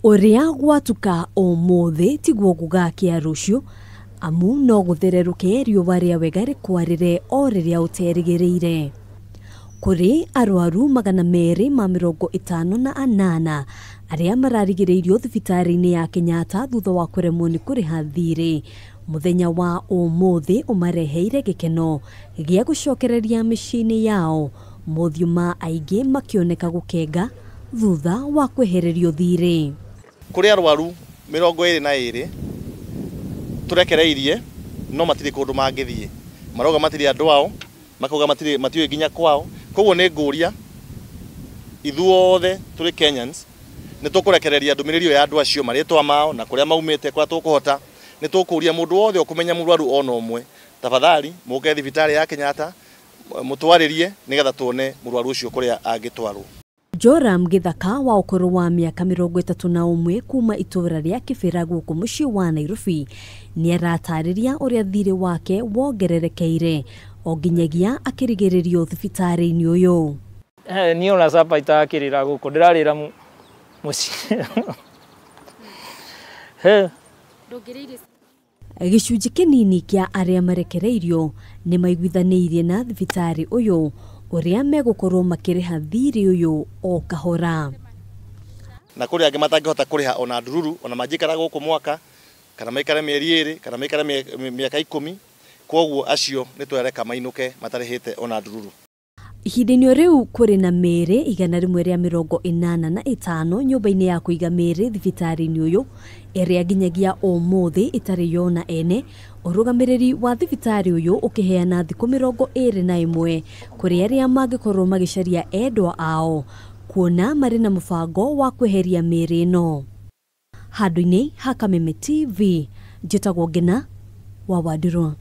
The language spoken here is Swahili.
Oria gwatuka umuthi tiguo gugakia rucio amu no guthereruke riuwa ria wega rikwarire o riria uterigireire. Kuri Aruaru 258 aria mararigireirio thibitari-ini ya Kenyatta thutha wa kuremwo ni kuriha thiri. Muthenya wa umuthi umareheire gikeno gia gucokereria micini yao, muthiuma aingi makioneka gukenga thutha wa kwehererio thiri. Kuri Aruaru 22 turekereirie no matiri kundu mangithie maroga matiri andu ao makauga matiri nginya kwao. Koguo ni nguria ithuothe turi Kenyans ni tukurekereria ndumiriri ya andu acio maritwa mao na kuria maumite kwa tukuhota. Ni tukuria mundu wothe ukumenya murwaru ono umwe tafadhali muke thibitari ya Kenyatta mutwaririe nigetha tuone murwaru ucio kuria angitwarwo. Joram Githaka wa ukuru wa miaka 31 kuma itura ria Kibera guku mucii wa Nairobi ni aratariria uria thiri wake wongererekeire o nginyagia akirigiririo thibitari-ini uyu. Ni ona sapa itakirira guku ndirarira mucii. Gicunji kinini kia aria marekereirio ni maiguithaniirie na thibitari uyu uria megukorwo makiriha thiri uyu o kahora. Na kuri angi matangihota kuriha ona ndururu ona majikara guku mwaka kana maikare mieri 2 kana maikare miaka 10, koguo acio ni twereka mainuke matarihite ona ndururu. Ihinda-ini riu kuri na miri 185 nyumba-ini ya kuiga miri thibitari-ini uyu iria nginyagia umuthi itari yona ene. Urugamiriri wa thibitari uyu ukiheana thiku 21 kuri aria mangikorwo magicaria endwa ao kuona mari na mubango wa kweheria miri ino. Handu-ini ha Kameme TV, njitagwo Ngina wa Wadurwa.